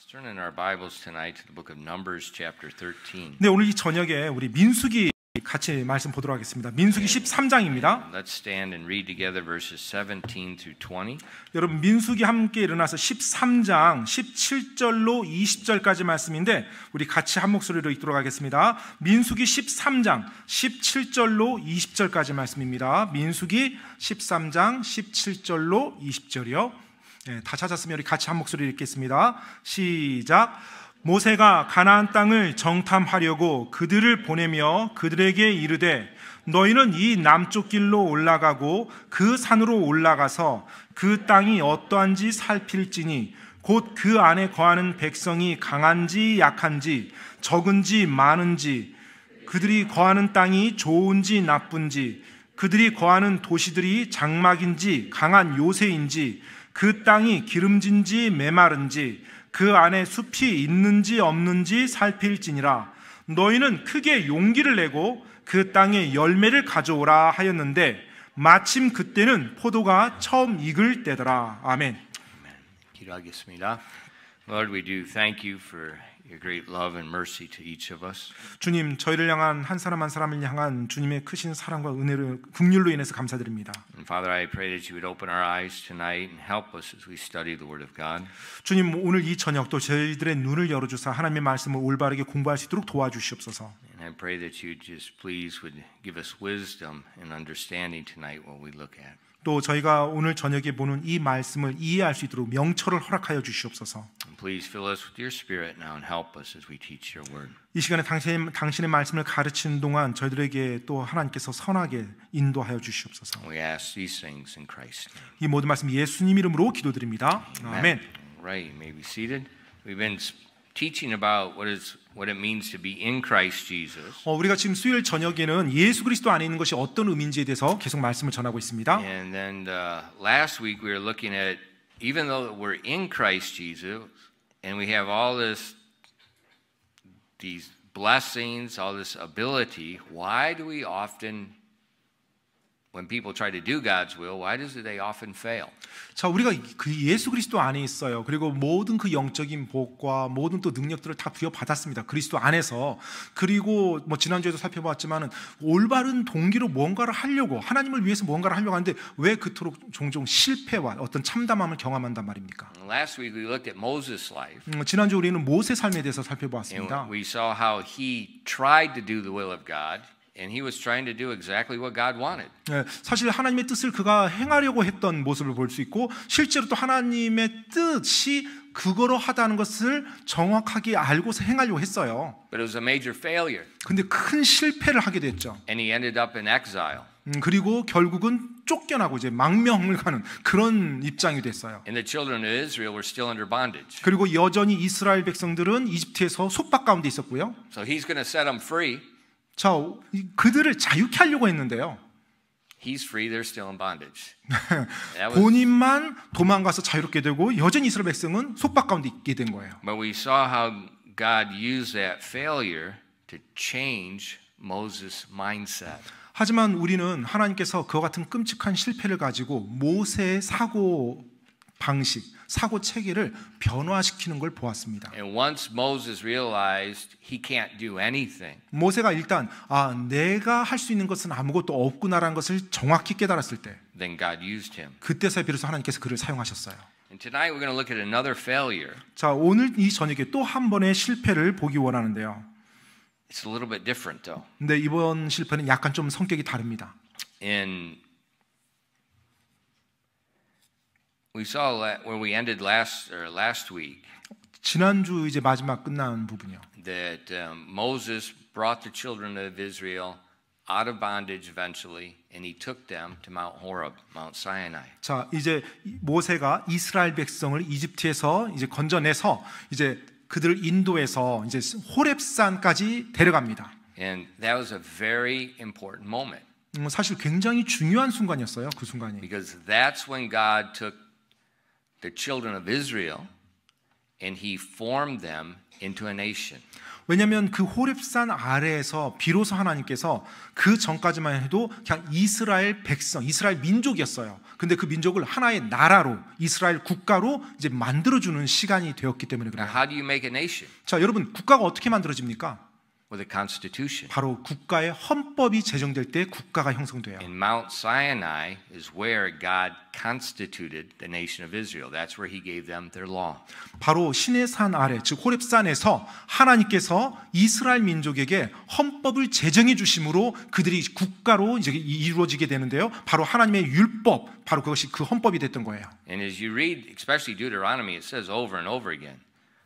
Turn in our Bibles tonight to the book of Numbers chapter 13. 네, 오늘 이 저녁에 우리 민수기 같이 말씀 보도록 하겠습니다. 민수기 13장입니다. Let's stand and read together verses 17 through 20. 여러분 민수기 함께 일어나서 13장 17절로 20절까지 말씀인데 우리 같이 한 목소리로 읽도록 하겠습니다. 민수기 13장 17절로 20절까지 말씀입니다. 민수기 13장 17절로 20절이요. 네, 다 찾았으면 우리 같이 한 목소리 읽겠습니다. 시작. 모세가 가나안 땅을 정탐하려고 그들을 보내며 그들에게 이르되 너희는 이 남쪽 길로 올라가고 그 산으로 올라가서 그 땅이 어떠한지 살필지니 곧 그 안에 거하는 백성이 강한지 약한지 적은지 많은지 그들이 거하는 땅이 좋은지 나쁜지 그들이 거하는 도시들이 장막인지 강한 요새인지 그 땅이 기름진지 메마른지 그 안에 숲이 있는지 없는지 살필지니라. 너희는 크게 용기를 내고 그 땅에 열매를 가져오라 하였는데 마침 그때는 포도가 처음 익을 때더라. 아멘. 기도하겠습니다. Lord, we do thank you for your great love and mercy to each of us. 주님, 저희를 향한 한 사람 한 사람을 향한 주님의 크신 사랑과 은혜를 긍휼로 인해서 감사드립니다. And Father, I pray that you would open our eyes tonight and help us as we study the Word of God. 주님, 오늘 이 저녁도 저희들의 눈을 열어주사 하나님의 말씀을 올바르게 공부할 수 있도록 도와주시옵소서. And I pray that you just please would give us wisdom and understanding tonight what we look at. 또 저희가 오늘 저녁에 보는 이 말씀을 이해할 수 있도록 명철을 허락하여 주시옵소서. Please fill us with your Spirit now and help us as we teach your word. 이 시간에 당신의 말씀을 가르치는 동안 저희들에게 또 하나님께서 선하게 인도하여 주시옵소서. We ask these things in Christ's name. 이 모든 말씀 예수님 이름으로 기도드립니다. 아멘. Right, you may be seated. We've been teaching about what it means to be in Christ Jesus. 우리가 지금 수요일 저녁에는 예수 그리스도 안에 있는 것이 어떤 의미인지에 대해서 계속 말씀을 전하고 있습니다. And then last week we were looking at even though we're in Christ Jesus and we have all these blessings, all this ability, why do we often when people try to do God's will, why do they often fail? 자, 우리가 그 예수 그리스도 안에 있어요. 그리고 모든 그 영적인 복과 모든 또 능력들을 다 부여받았습니다. 그리스도 안에서. 그리고 뭐 지난주에도 살펴봤지만은 올바른 동기로 뭔가를 하려고 하나님을 위해서 뭔가를 하려고 하는데 왜 그토록 종종 실패와 어떤 참담함을 경험한단 말입니까? Last week we looked at Moses' life. 지난주 우리는 모세 삶에 대해서 살펴보았습니다. And we saw how he tried to do the will of God. And he was trying to do exactly what God wanted. 네, 사실 하나님의 뜻을 그가 행하려고 했던 모습을 볼 수 있고 실제로 또 하나님의 뜻이 그거로 하다는 것을 정확하게 알고서 행하려고 했어요. But it was a major failure. 근데 큰 실패를 하게 됐죠. And he ended up in exile. 그리고 결국은 쫓겨나고 이제 망명을 가는 그런 입장이 됐어요. And the children of Israel were still under bondage. 그리고 여전히 이스라엘 백성들은 이집트에서 속박 가운데 있었고요. So he's going to set them free. 자, 그들을 자유케 하려고 했는데요. He's free, they're still in bondage. 본인만 도망가서 자유롭게 되고 여전히 이스라엘 백성은 속박 가운데 있게 된 거예요. But we saw how God used that failure to change Moses' mindset. 하지만 우리는 하나님께서 그와 같은 끔찍한 실패를 가지고 모세의 사고 방식, 사고 체계를 변화시키는 걸 보았습니다. And once Moses realized he can't do anything. 모세가 일단 내가 할 수 있는 것은 아무것도 없구나라는 것을 정확히 깨달았을 때 Then God used him. 그때서야 비로소 하나님께서 그를 사용하셨어요. And tonight we're going to look at another failure. 자, 오늘 이 저녁에 또 한 번의 실패를 보기 원하는데요. It's a little bit different though. 근데 이번 실패는 약간 좀 성격이 다릅니다. We saw where we ended last week. 지난주 이제 마지막 끝난 부분이요. That Moses brought the children of Israel out of bondage eventually, and he took them to Mount Horeb, Mount Sinai. 자, 이제 모세가 이스라엘 백성을 이집트에서 이제 건져내서 이제 그들을 인도해서 이제 호렙산까지 데려갑니다. And that was a very important moment. 사실 굉장히 중요한 순간이었어요. 그 순간이. Because that's when God took the children of Israel and he formed them into a nation. 왜냐하면 그 호렙산 아래에서 비로소 하나님께서 그 전까지만 해도 그냥 이스라엘 백성, 이스라엘 민족이었어요. 근데 그 민족을 하나의 나라로, 이스라엘 국가로 이제 만들어주는 시간이 되었기 때문에 Now, 그래요. how do you make a nation? 자, 여러분 국가가 어떻게 만들어집니까? With a constitution. 바로 국가의 헌법이 제정될 때 국가가 형성돼요. And Mount Sinai is where God constituted the nation of Israel. That's where he gave them their law. 바로 신의 산 아래, 즉 호렙산에서 하나님께서 이스라엘 민족에게 헌법을 제정해 주심으로 그들이 국가로 이제 이루어지게 되는데요. 바로 하나님의 율법, 바로 그것이 그 헌법이 됐던 거예요. And as you read, especially Deuteronomy, it says over and over again,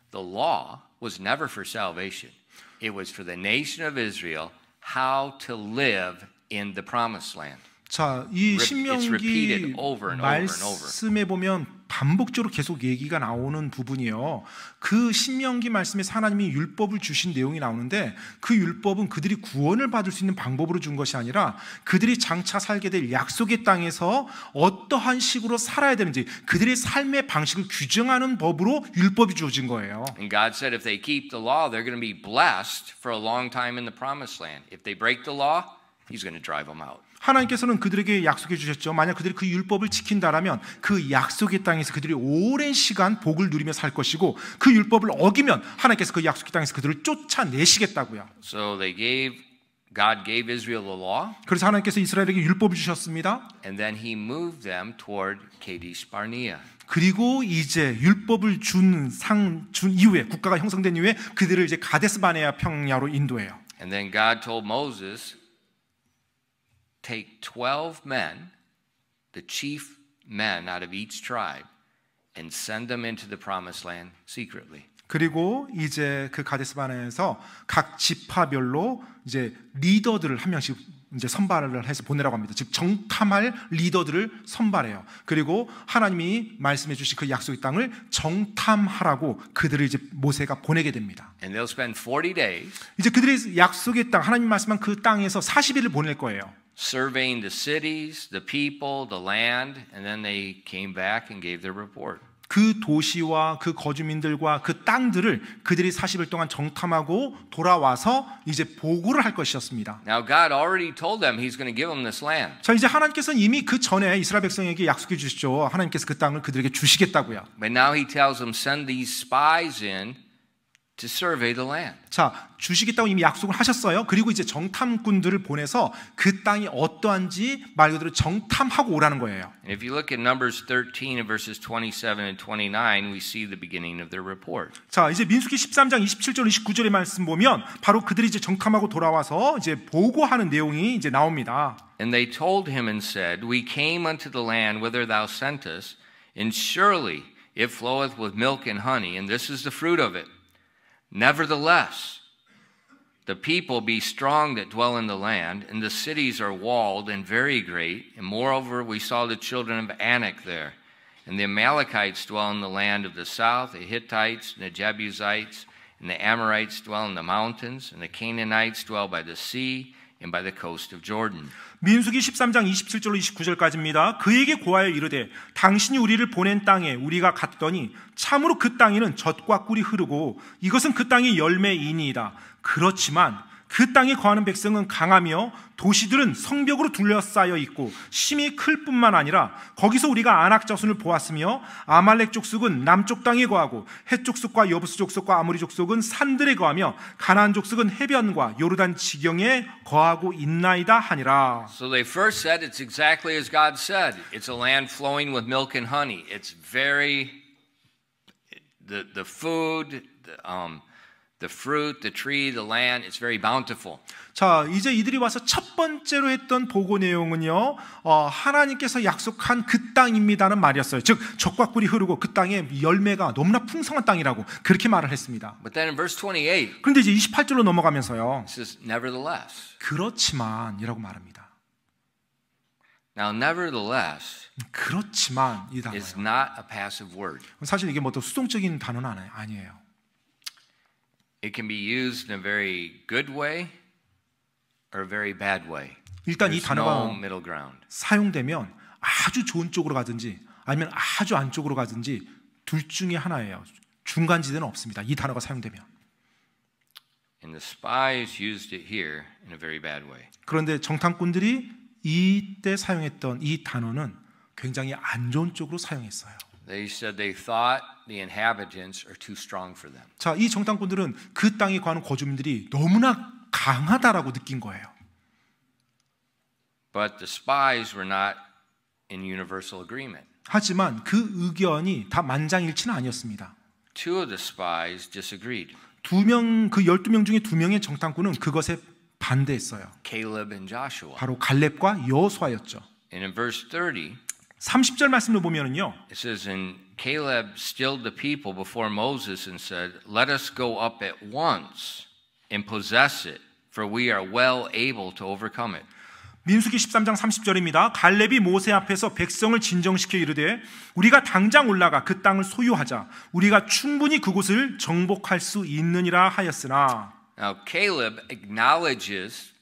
the law was never for salvation. It was for the nation of Israel how to live in the promised land. 자, 이 It's repeated 신명기 over and over and over. 말씀에 보면 반복적으로 계속 얘기가 나오는 부분이요. 그 신명기 말씀에서 하나님이 율법을 주신 내용이 나오는데 그 율법은 그들이 구원을 받을 수 있는 방법으로 준 것이 아니라 그들이 장차 살게 될 약속의 땅에서 어떠한 식으로 살아야 되는지 그들의 삶의 방식을 규정하는 법으로 율법이 주어진 거예요. And God said if they keep the law, they're going to be blessed for a long time in the promised land. If they break the law, he's going to drive them out. 하나님께서는 그들에게 약속해 주셨죠. 만약 그들이 그 율법을 지킨다라면 그 약속의 땅에서 그들이 오랜 시간 복을 누리며 살 것이고 그 율법을 어기면 하나님께서 그 약속의 땅에서 그들을 쫓아내시겠다고요. So God gave Israel the law, 그래서 하나님께서 이스라엘에게 율법을 주셨습니다. and then he moved them toward Kadesh Barnea. 그리고 이제 율법을 준 이후에 국가가 형성된 이후에 그들을 이제 가데스 바네아 평야로 인도해요. And then God told Moses, take 12 men, the chief men out of each tribe, and send them into the promised land secretly. 그리고 이제 그 가데스 바네아에서 각 지파별로 이제 리더들을 한 명씩 이제 선발을 해서 보내라고 합니다. 즉 정탐할 리더들을 선발해요. 그리고 하나님이 말씀해 주신 그 약속의 땅을 정탐하라고 그들을 이제 모세가 보내게 됩니다. And they'll spend 40 days 이제 그들이 약속의 땅, 하나님 말씀한 그 땅에서 40일을 보낼 거예요. surveying the cities, the people, the land, and then they came back and gave their report. 그 도시와 그 거주민들과 그 땅들을 그들이 40일 동안 정탐하고 돌아와서 이제 보고를 할 것이었습니다. Now God already told them He's going to give them this land. 자, 이제 하나님께서는 이미 그 전에 이스라엘 백성에게 약속해 주시죠. 하나님께서 그 땅을 그들에게 주시겠다고요. But now He tells them send these spies in to survey the land. 자, 주시겠다고 이미 약속을 하셨어요. 그리고 이제 정탐꾼들을 보내서 그 땅이 어떠한지 말 그대로 정탐하고 오라는 거예요. And if you look at Numbers 13 and verses 27 and 29, we see the beginning of their report. 자, 이제 민수기 13장 27절 29절의 말씀 보면 바로 그들이 이제 정탐하고 돌아와서 이제 보고하는 내용이 이제 나옵니다. And they told him and said, We came unto the land whither thou sentest, and surely it floweth with milk and honey, and this is the fruit of it. Nevertheless, the people be strong that dwell in the land, and the cities are walled and very great. And moreover, we saw the children of Anak there. And the Amalekites dwell in the land of the south, the Hittites and the Jebusites, and the Amorites dwell in the mountains, and the Canaanites dwell by the sea and by the coast of Jordan. 민수기 13장 27절로 29절까지입니다. 그에게 고하여 이르되 당신이 우리를 보낸 땅에 우리가 갔더니 참으로 그 땅에는 젖과 꿀이 흐르고 이것은 그 땅의 열매이니이다. 그렇지만 그 땅에 거하는 백성은 강하며 도시들은 성벽으로 둘러싸여 있고 심히 클 뿐만 아니라 거기서 우리가 아낙 자손을 보았으며 아말렉 족속은 남쪽 땅에 거하고 헷 족속과 여부스 족속과 아모리 족속은 산들에 거하며 가나안 족속은 해변과 요르단 지경에 거하고 있나이다 하니라. So they first said it's exactly as God said. It's a land flowing with milk and honey. It's very the food, the fruit, the tree, the land, it's very bountiful. 자, 이제 이들이 와서 첫 번째로 했던 보고 내용은요, 하나님께서 약속한 그 땅입니다는 말이었어요. 즉, 젖과 꿀이 흐르고 그 땅에 열매가 너무나 풍성한 땅이라고 그렇게 말을 했습니다. But then in verse 28, 그런데 이제 28절로 넘어가면서요, it says, nevertheless. 그렇지만이라고 말합니다. Now, nevertheless 그렇지만 이 단어예요. is not a passive word. 사실 이게 뭐 또 수동적인 단어는 아니에요. It can be used in a very good way or a very bad way. 일단 이 There's no 단어가 middle ground. 사용되면 아주 좋은 쪽으로 가든지 아니면 아주 안쪽으로 가든지 둘 중에 하나예요. 중간지대는 없습니다. 이 단어가 사용되면. And the spies used it here in a very bad way. 그런데 정탐꾼들이 이때 사용했던 이 단어는 굉장히 안 좋은 쪽으로 사용했어요. They said they thought the inhabitants are too strong for them. 자, 이 정탐꾼들은 그 땅에 거하는 거주민들이 너무나 강하다라고 느낀 거예요. But the spies were not in universal agreement. 하지만 그 의견이 다 만장일치는 아니었습니다. Two of the spies disagreed. 그 12명 중에 2명의 정탐꾼은 그것에 반대했어요. Caleb and Joshua. 바로 갈렙과 여호수아였죠. And in verse 30, 30절 말씀을 보면은요. it says, And Caleb stilled the people before Moses and said, Let us go up at once and possess it, for we are well able to overcome it. 민수기 13장 30절입니다. 갈렙이 모세 앞에서 백성을 진정시켜 이르되 우리가 당장 올라가 그 땅을 소유하자. 우리가 충분히 그곳을 정복할 수 있느니라 하였으나. Now Caleb acknowledges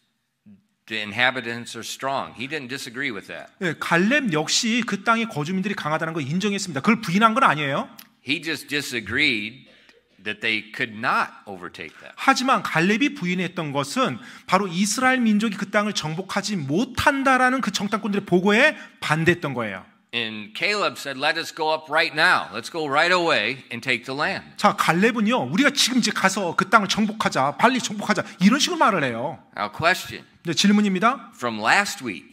the inhabitants are strong. He didn't disagree with that. 네, 갈렙 역시 그 땅의 거주민들이 강하다는 걸 인정했습니다. 그걸 부인한 건 아니에요. He just disagreed that they could not overtake them. 하지만 갈렙이 부인했던 것은 바로 이스라엘 민족이 그 땅을 정복하지 못한다라는 그 정탐꾼들의 보고에 반대했던 거예요. And Caleb said, "Let us go up right now. Let's go right away and take the land." 자, 갈렙은요, 우리가 지금 이제 가서 그 땅을 정복하자, 빨리 정복하자 이런 식으로 말을 해요. Now, question 네, 질문입니다. from last week: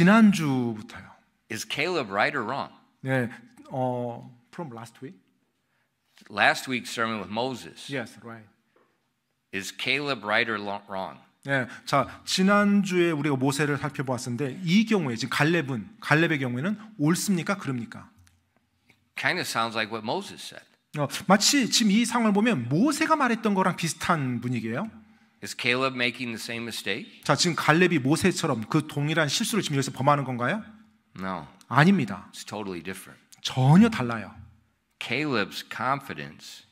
지난주부터요. Is Caleb right or wrong? 네, from last week. Last week's sermon with Moses. Yes, right. Is Caleb right or wrong? 네, 자, 지난주에 우리가 모세를 살펴보았는데 이 경우에 지금 갈렙의 경우에는 옳습니까? 그럽니까? Kind of sounds like what Moses said. 마치 지금 이 상황을 보면 모세가 말했던 거랑 비슷한 분위기예요. Is Caleb making the same mistake? 자, 지금 갈렙이 모세처럼 그 동일한 실수를 지금 여기서 범하는 건가요? No. 아닙니다. It's totally different. 전혀 달라요. Caleb's confidence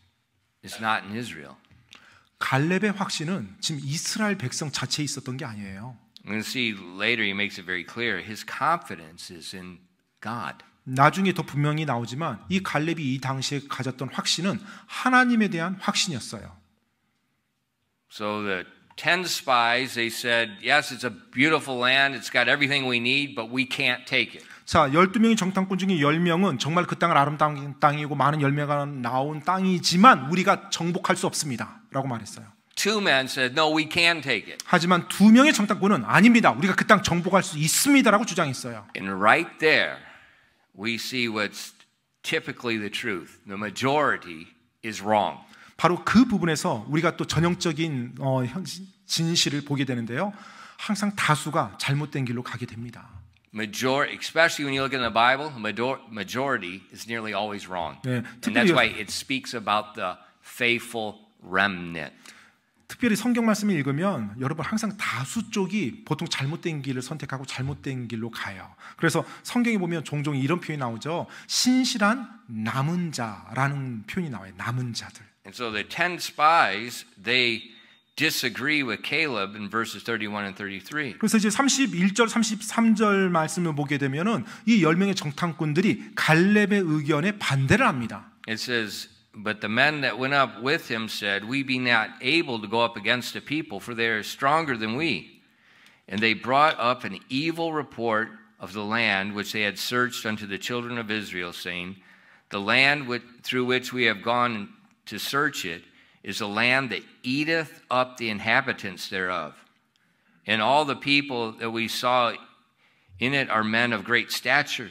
is not in Israel. 갈렙의 확신은 지금 이스라엘 백성 자체에 있었던 게 아니에요. We're going to see later he makes it very clear. His confidence is in God. 나중에 더 분명히 나오지만 이 갈렙이 이 당시에 가졌던 확신은 하나님에 대한 확신이었어요. So the 10 spies, they said, yes, it's a beautiful land. It's got everything we need, but we can't take it. 자, 12명의 정탐꾼 중에 10명은 정말 그 땅은 아름다운 땅이고 많은 열매가 나온 땅이지만 우리가 정복할 수 없습니다. 라고 말했어요. Two men said, no, we can take it. 하지만 2명의 정탐꾼은 아닙니다. 우리가 그 땅 정복할 수 있습니다. 라고 주장했어요. And right there, we see what's typically the truth. The majority is wrong. 바로 그 부분에서 우리가 또 전형적인 진실을 보게 되는데요. 항상 다수가 잘못된 길로 가게 됩니다. Especially when you look in the Bible, majority is nearly always wrong. 네, And that's why it speaks about the faithful remnant. 특별히 성경 말씀을 읽으면 여러분 항상 다수 쪽이 보통 잘못된 길을 선택하고 잘못된 길로 가요. 그래서 성경에 보면 종종 이런 표현이 나오죠. 신실한 남은 자라는 표현이 나와요. 남은 자들. And so the 10 spies, they disagree with Caleb in verses 31 and 33. 그래서 이제 31절, 33절 말씀을 보게 되면은 이 10명의 정탐꾼들이 갈렙의 의견에 반대를 합니다. It says, But the men that went up with him said, We be not able to go up against the people, for they are stronger than we. And they brought up an evil report of the land which they had searched unto the children of Israel, saying, The land through which we have gone to search it is a land that eateth up the inhabitants thereof. And all the people that we saw in it are men of great stature.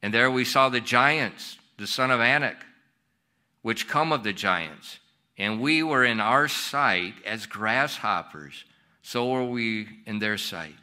And there we saw the giants, the son of Anak, which come of the giants. And we were in our sight as grasshoppers, so were we in their sight.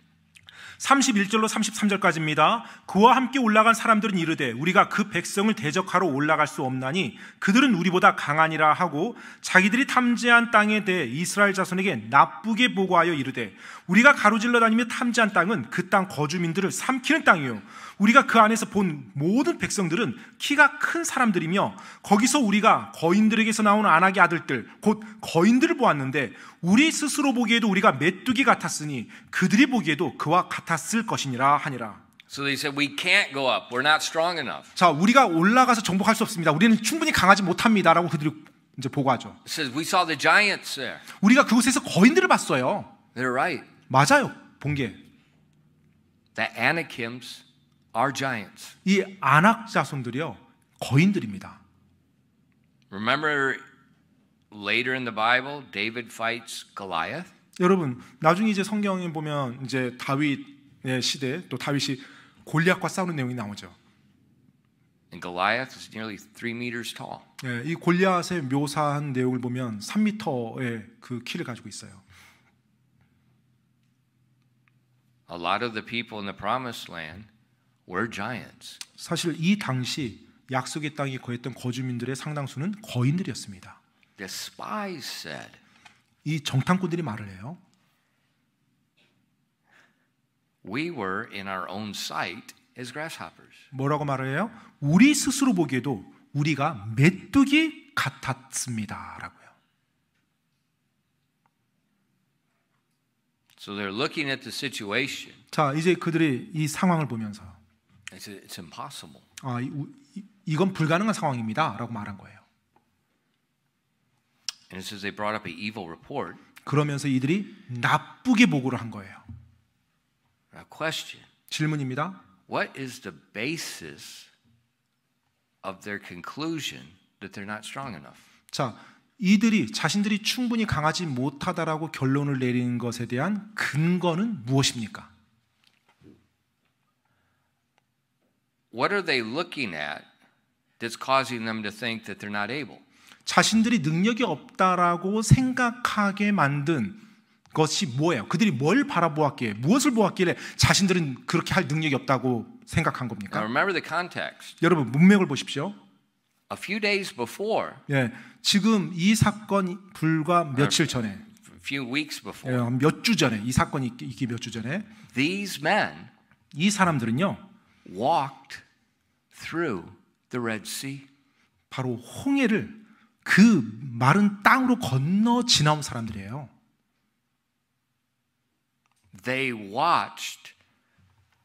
31절로 33절까지입니다. 그와 함께 올라간 사람들은 이르되 우리가 그 백성을 대적하러 올라갈 수 없나니 그들은 우리보다 강하니라 하고 자기들이 탐지한 땅에 대해 이스라엘 자손에게 나쁘게 보고하여 이르되 우리가 가로질러 다니며 탐지한 땅은 그 땅 거주민들을 삼키는 땅이요 우리가 그 안에서 본 모든 백성들은 키가 큰 사람들이며 거기서 우리가 거인들에게서 나온 아낙의 아들들 곧 거인들을 보았는데 우리 스스로 보기에도 우리가 메뚜기 같았으니 그들이 보기에도 그와 같았을 것이니라 하니라. So they said, we can't go up. We're not strong enough. 자, 우리가 올라가서 정복할 수 없습니다. 우리는 충분히 강하지 못합니다라고 그들이 이제 보고하죠. It says, we saw the giants there. 우리가 그곳에서 거인들을 봤어요. They're right. 맞아요. 본 게. The Anakims are giants. 이 아낙 자손들이요. 거인들입니다. Remember later in the Bible, David fights Goliath? 여러분, 나중에 이제 성경에 보면 이제 다윗의 시대 또 다윗이 골리앗과 싸우는 내용이 나오죠. And Goliath is nearly 3 meters tall. 예, 이 골리앗의 묘사한 내용을 보면 3m의 그 키를 가지고 있어요. A lot of the people in the promised land were giants. 사실 이 당시 약속의 땅에 거했던 거주민들의 상당수는 거인들이었습니다. The spies said, 이 정탐꾼들이 말을 해요. we were in our own sight as grasshoppers. 뭐라고 말을 해요? 우리 스스로 보기에도 우리가 메뚜기 같았습니다라고요. So they're looking at the situation. 자, 이제 그들이 이 상황을 보면서 It's impossible. 이건 불가능한 상황입니다라고 말한 거예요. And it says they brought up an evil report. 그러면서 이들이 나쁘게 보고를 한 거예요. A question. 질문입니다. What is the basis of their conclusion that they're not strong enough? 자, 이들이 자신들이 충분히 강하지 못하다라고 결론을 내리는 것에 대한 근거는 무엇입니까? What are they looking at that's causing them to think that they're not able? 자신들이 능력이 없다라고 생각하게 만든 것이 뭐예요? 그들이 뭘 바라보았기에, 무엇을 보았길래 자신들은 그렇게 할 능력이 없다고 생각한 Now 겁니까? remember the context. 여러분, 문맥을 보십시오. A few days before, 예, 지금 이 사건 불과 며칠 전에, a few weeks before, 몇 주 전에, 이 사건이 있기 몇 주 전에 these men 이 사람들은요, walked through the Red Sea. 바로 홍해를 그 마른 땅으로 건너 지나온 사람들이에요. They watched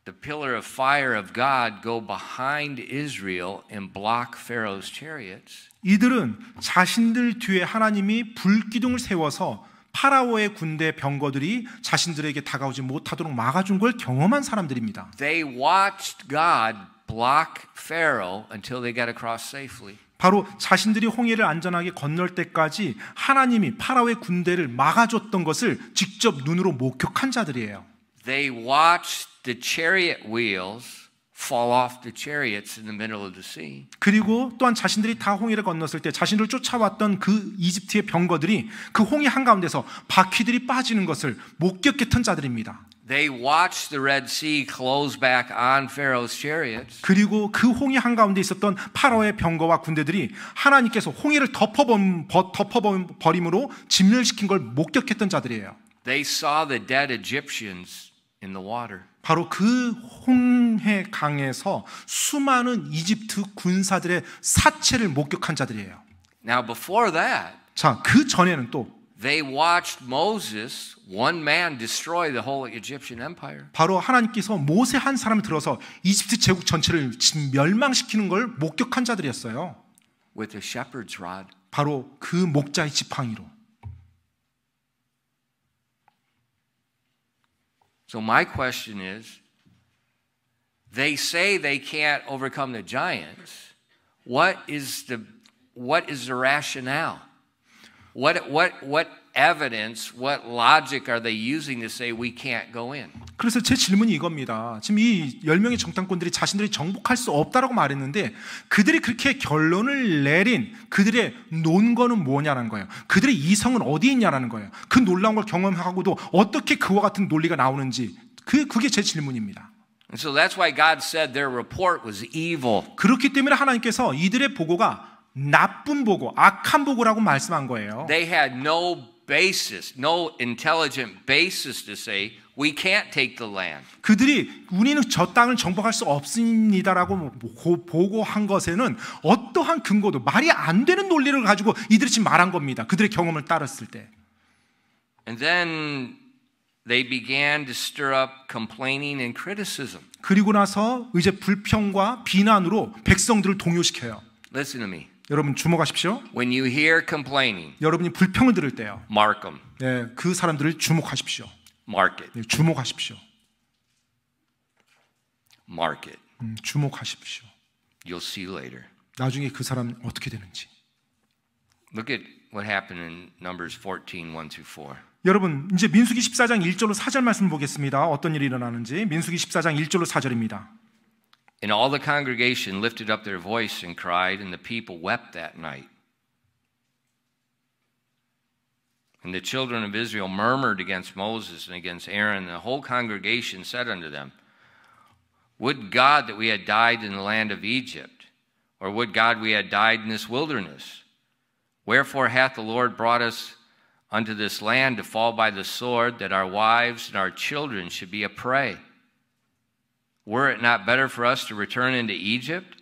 the pillar of fire of God go behind Israel and block Pharaoh's chariots. 이들은 자신들 뒤에 하나님이 불기둥을 세워서 파라오의 군대 병거들이 자신들에게 다가오지 못하도록 막아준 걸 경험한 사람들입니다. They watched God block Pharaoh until they got across safely. 바로 자신들이 홍해를 안전하게 건널 때까지 하나님이 파라오의 군대를 막아줬던 것을 직접 눈으로 목격한 자들이에요. They watched the chariot wheels fall off the chariots in the middle of the sea. 그리고 또한 자신들이 다 홍해를 건넜을 때 자신들을 쫓아왔던 그 이집트의 병거들이 그 홍해 한가운데서 바퀴들이 빠지는 것을 목격했던 자들입니다. They watched the Red Sea close back on Pharaoh's chariots. 그리고 그 홍해 한가운데 있었던 파라오의 병거와 군대들이 하나님께서 홍해를 덮어버림으로 진멸시킨 걸 목격했던 자들이에요. They saw the dead Egyptians in the water. 바로 그 홍해 강에서 수많은 이집트 군사들의 사체를 목격한 자들이에요. Now before that, 자, 그 전에는 또 they watched Moses, one man, destroy the whole Egyptian empire. 바로 하나님께서 모세 한 사람을 들어서 이집트 제국 전체를 멸망시키는 걸 목격한 자들이었어요. With a shepherd's rod. 바로 그 목자의 지팡이로. So my question is, they say they can't overcome the giants. What is the rationale? What evidence, what logic are they using to say we can't go in? 그래서 제 질문이 이겁니다. 지금 이 10명의 정탐꾼들이 자신들이 정복할 수 없다라고 말했는데 그들이 그렇게 결론을 내린 그들의 논거는 뭐냐는 거예요. 그들의 이성은 어디에 있냐라는 거예요. 그 놀라운 걸 경험하고도 어떻게 그와 같은 논리가 나오는지 그게 제 질문입니다. And so that's why God said their report was evil. 그렇기 때문에 하나님께서 이들의 보고가 나쁜 보고, 악한 보고라고 말씀한 거예요. They had no basis, no intelligent basis to say we can't take the land. 그들이 우리는 저 땅을 정복할 수 없습니다라고 보고한 것에는 어떠한 근거도 말이 안 되는 논리를 가지고 이들이 지금 말한 겁니다. 그들의 경험을 따랐을 때. And then they began to stir up complaining and criticism. 그리고 나서 이제 불평과 비난으로 백성들을 동요시켜요. Listen to me. 여러분 주목하십시오. When you hear complaining, 여러분이 불평을 들을 때요. mark them. 네, 그 사람들을 주목하십시오. Mark it. 네, 주목하십시오. Mark it. 주목하십시오. You'll see later. 나중에 그 사람 어떻게 되는지. Look at what happened in Numbers 14, 1-4. 여러분 이제 민수기 14장 1절로 4절 말씀 보겠습니다. 어떤 일이 일어나는지. 민수기 14장 1절로 4절입니다. And all the congregation lifted up their voice and cried, and the people wept that night. And the children of Israel murmured against Moses and against Aaron. And the whole congregation said unto them, Would God that we had died in the land of Egypt, or would God we had died in this wilderness? Wherefore hath the Lord brought us unto this land to fall by the sword, that our wives and our children should be a prey? Were it not better for us to return into Egypt?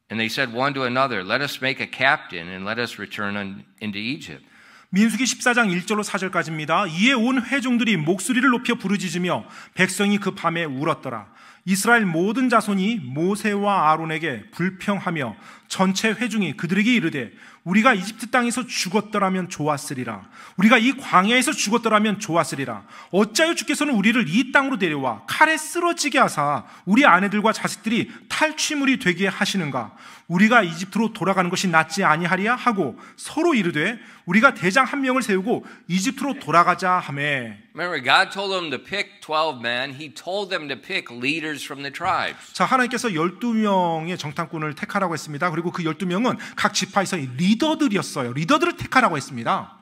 And they said one to another, Let us make a captain, and let us return into Egypt. 민수기 14장 1절로 4절까지입니다. 이에 온 회중들이 목소리를 높여 부르짖으며 백성이 그 밤에 울었더라. 이스라엘 모든 자손이 모세와 아론에게 불평하며 전체 회중이 그들에게 이르되 우리가 이집트 땅에서 죽었더라면 좋았으리라. 우리가 이 광야에서 죽었더라면 좋았으리라. 어찌하여 주께서는 우리를 이 땅으로 데려와 칼에 쓰러지게 하사 우리 아내들과 자식들이 탈취물이 되게 하시는가? 우리가 이집트로 돌아가는 것이 낫지 아니하리야 하고 서로 이르되 우리가 대장 한 명을 세우고 이집트로 돌아가자 하매. Remember, God told them to pick 12 men. He told them to pick leaders from the tribes. 자, 하나님께서 12명의 정탐꾼을 택하라고 했습니다. 그리고 그 12명은 각 지파에서 리더들이었어요. 리더들을 택하라고 했습니다.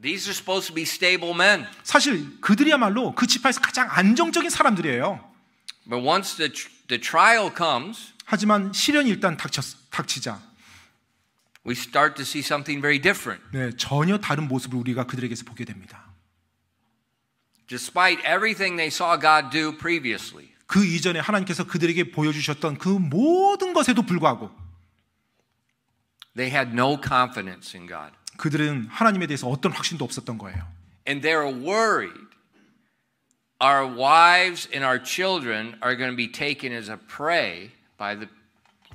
These are supposed to be stable men. 사실 그들이야말로 그 지파에서 가장 안정적인 사람들이에요. But once the trial comes, 하지만 시련이 일단 닥치자 we start to see something very different. 네, 전혀 다른 모습을 우리가 그들에게서 보게 됩니다. Despite everything they saw God do previously, 그 이전에 하나님께서 그들에게 보여주셨던 그 모든 것에도 불구하고 they had no confidence in God. 그들은 하나님에 대해서 어떤 확신도 없었던 거예요. And they're worried our wives and our children are going to be taken as a prey by the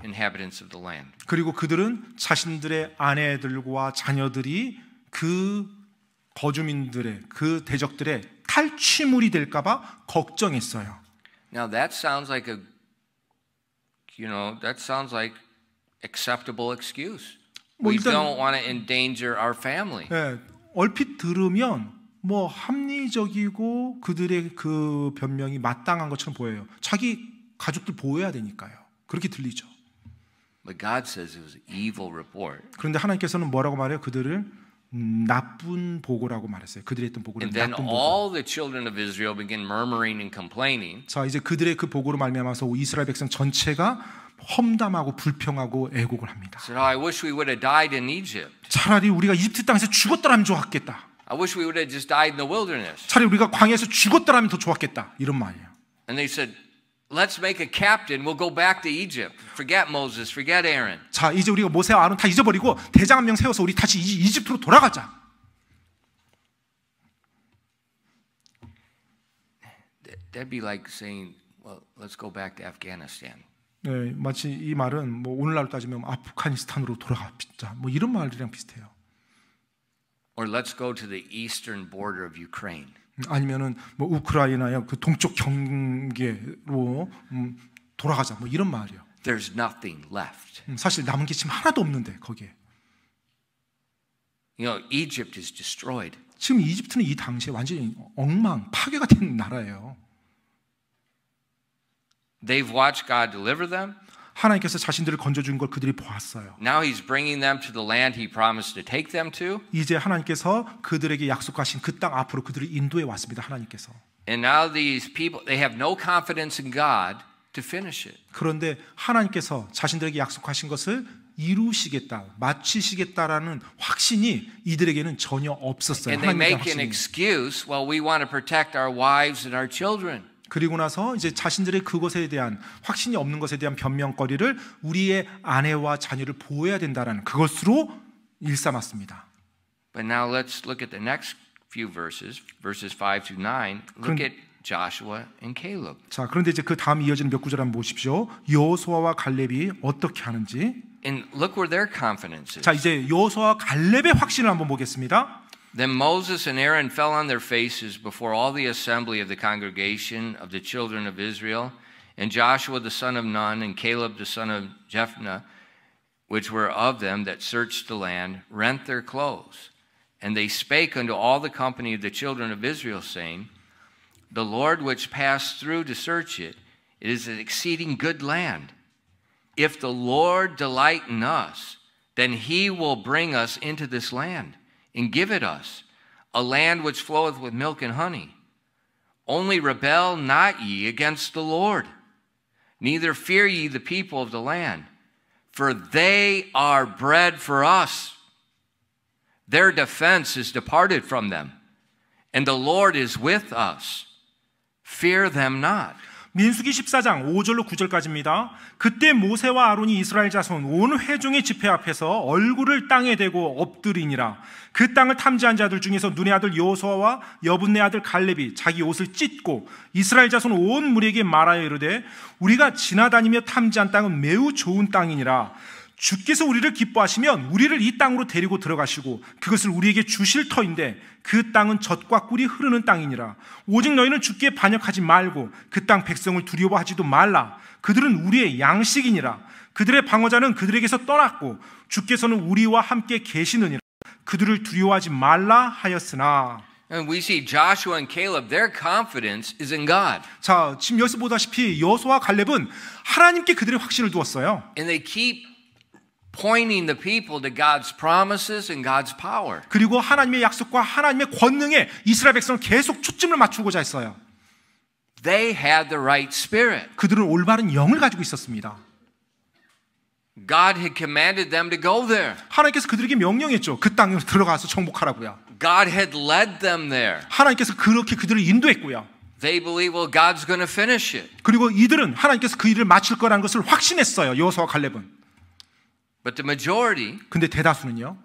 inhabitants of the land. 그리고 그들은 자신들의 아내들과 자녀들이 그 거주민들의 그 대적들의 탈취물이 될까봐 걱정했어요. Now that sounds like that sounds like acceptable excuse. We don't want to endanger our family. 네, 얼핏 들으면 뭐 합리적이고 그들의 그 변명이 마땅한 것처럼 보여요. 자기 가족들 보호해야 되니까요. 그렇게 들리죠. But God says it was an evil report. 그런데 하나님께서는 뭐라고 말해요? 그들을 나쁜 보고라고 말했어요. 그들이 했던 보고를 And then 나쁜 all 보고. the children of Israel began murmuring and complaining. 자, 이제 그들의 그 보고로 말미암아서 이스라엘 백성 전체가 험담하고 불평하고 애곡을 합니다. Said, I wish we would have died in Egypt. 차라리 우리가 이집트 땅에서 죽었더라면 좋았겠다. I wish we would have just died in the wilderness. 차라리 우리가 광야에서 죽었더라면 더 좋았겠다. 이런 말이에요. And they said, let's make a captain. We'll go back to Egypt. Forget Moses. Forget Aaron. 자, 이제 우리가 모세와 아론 다 잊어버리고 대장 한 명 세워서 우리 다시 이집트로 돌아가자. That'd be like saying, well, let's go back to Afghanistan. 네, 마치 이 말은 뭐 오늘날로 따지면 아프가니스탄으로 돌아가자. 뭐 이런 말이랑 비슷해요. Or let's go to the eastern border of Ukraine. 아니면은 뭐 우크라이나의 그 동쪽 경계로 돌아가자. 뭐 이런 말이에요. There's nothing left. 사실 남은 게 지금 하나도 없는데 거기에. You know, Egypt is destroyed. 지금 이집트는 이 당시에 완전히 엉망, 파괴가 된 나라예요. They've watched God deliver them. 하나님께서 자신들을 건져준 걸 그들이 보았어요. Now He's bringing them to the land He promised to take them to. 이제 하나님께서 그들에게 약속하신 그 땅 앞으로 그들을 인도해 왔습니다. 하나님께서. And now these people, they have no confidence in God to finish it. 그런데 하나님께서 자신들에게 약속하신 것을 이루시겠다, 마치시겠다라는 확신이 이들에게는 전혀 없었어요. And they 하나님의 make an 확신이. excuse, well, we want to protect our wives and our children. 그리고 나서 이제 자신들의 그것에 대한 확신이 없는 것에 대한 변명거리를 우리의 아내와 자녀를 보호해야 된다라는 그것으로 일삼았습니다. But now let's look at the next few verses 5 to 9, look at Joshua and Caleb. 자, 그런데 이제 그 다음 이어지는 몇 구절 한번 보십시오. 여호수아와 갈렙이 어떻게 하는지. And look where their confidence is. 자, 이제 여호수아와 갈렙의 확신을 한번 보겠습니다. Then Moses and Aaron fell on their faces before all the assembly of the congregation of the children of Israel, and Joshua the son of Nun and Caleb the son of Jephunneh, which were of them that searched the land, rent their clothes. And they spake unto all the company of the children of Israel, saying, The Lord which passed through to search it, it is an exceeding good land. If the Lord delight in us, then he will bring us into this land, and give it us, a land which floweth with milk and honey. Only rebel not ye against the Lord, neither fear ye the people of the land, for they are bread for us. Their defense is departed from them, and the Lord is with us. Fear them not. 민수기 14장 5절로 9절까지입니다. 그때 모세와 아론이 이스라엘 자손 온 회중의 집회 앞에서 얼굴을 땅에 대고 엎드리니라. 그 땅을 탐지한 자들 중에서 눈의 아들 여호수아와 여분네 아들 갈렙이 자기 옷을 찢고 이스라엘 자손 온 무리에게 말하여 이르되 우리가 지나다니며 탐지한 땅은 매우 좋은 땅이니라. 주께서 우리를 기뻐하시면 우리를 이 땅으로 데리고 들어가시고 그것을 우리에게 주실 터인데 그 땅은 젖과 꿀이 흐르는 땅이니라. 오직 너희는 주께 반역하지 말고 그 땅 백성을 두려워하지도 말라. 그들은 우리의 양식이니라. 그들의 방어자는 그들에게서 떠났고 주께서는 우리와 함께 계시느니라. 그들을 두려워하지 말라 하였으나. And we see Joshua and Caleb, their confidence is in God. 자, 지금 여기서 보다시피 여호수아와 갈렙은 하나님께 그들의 확신을 두었어요. And they keep pointing the people to God's promises and God's power. 그리고 하나님의 약속과 하나님의 권능에 이스라엘 백성을 계속 초점을 맞추고자 했어요. They had the right spirit. 그들은 올바른 영을 가지고 있었습니다. God had commanded them to go there. 하나님께서 그들에게 명령했죠. 그 땅으로 들어가서 정복하라고요. God had led them there. 하나님께서 그렇게 그들을 인도했고요. They believe, well, God's going to finish it. 그리고 이들은 하나님께서 그 일을 마칠 거라는 것을 확신했어요. 여호수아와 갈렙은. But the majority, 근데 대다수는요.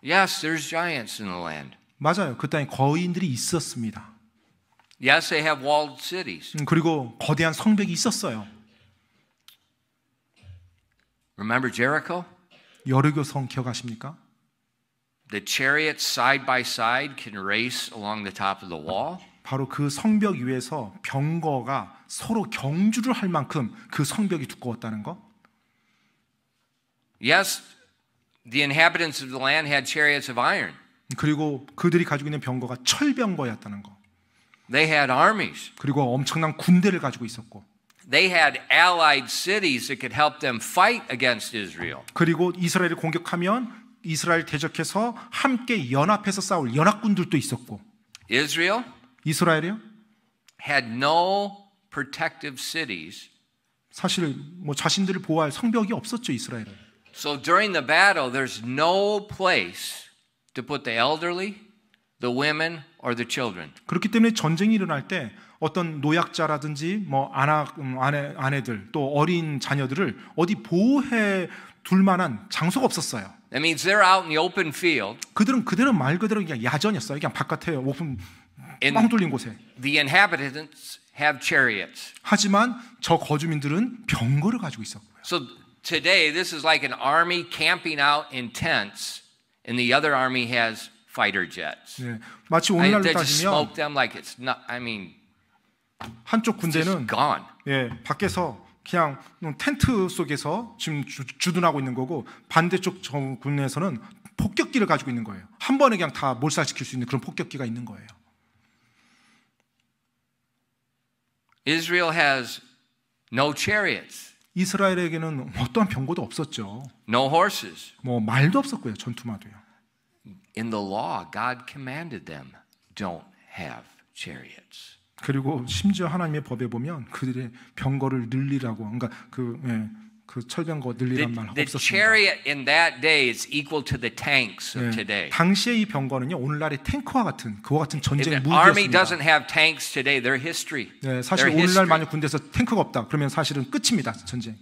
yes, there's giants in the land. 맞아요. 그 땅에 거인들이 있었습니다. Yes, they have walled cities. 그리고 거대한 성벽이 있었어요. Remember Jericho? 여리고 성 기억하십니까? The chariots side by side can race along the top of the wall. 바로 그 성벽 위에서 병거가 서로 경주를 할 만큼 그 성벽이 두꺼웠다는 것. Yes, the inhabitants of the land had chariots of iron. 그리고 그들이 가지고 있는 병거가 철병거였다는 것. They had armies. 그리고 엄청난 군대를 가지고 있었고. They had allied cities that could help them fight against Israel. 그리고 이스라엘을 공격하면 이스라엘 대적해서 함께 연합해서 싸울 연합군들도 있었고. Israel 이스라엘이요? had no protective cities. 사실 뭐 자신들을 보호할 성벽이 없었죠, 이스라엘은. So during the battle, there's no place to put the elderly, the women, or the children. 그렇기 때문에 전쟁이 일어날 때 어떤 노약자라든지 뭐 아내들 또 어린 자녀들을 어디 보호해 둘 만한 장소가 없었어요. That means they're out in the open field. 그들은 그대로 말 그대로 그냥 야전이었어요. 그냥 바깥에 오픈 뻥 뚫린 곳에. The inhabitants have chariots. 하지만 저 거주민들은 병거를 가지고 있었고요. So today, this is like an army camping out in tents, and the other army has fighter jets. 네, 마치 오늘날로 They just 따지면 smoke them like it's not. I mean, 한쪽 it's just 군대는 gone. 예, 밖에서 그냥 텐트 속에서 지금 주둔하고 있는 거고 반대쪽 군에서는 폭격기를 가지고 있는 거예요. 한 번에 그냥 다 몰살시킬 수 있는 그런 폭격기가 있는 거예요. Israel has no chariots, 이스라엘에게는 어떠한 병거도 없었죠. no horses. 뭐 말도 없었고요. 전투마도요. In the law, God commanded them, don't have chariots. 그리고 심지어 하나님의 법에 보면 그들의 병거를 늘리라고, 그러니까 그 철병거 늘리란 말 The 없었습니다. chariot in that day is equal to the tanks of today. 당시의 이 병거는요 오늘날의 탱크와 같은 그와 같은 전쟁 If the army 무기였습니다. doesn't have tanks today, they're history. 네, 사실 They're 오늘날 history. 만약 군대에서 탱크가 없다 그러면 사실은 끝입니다. 전쟁.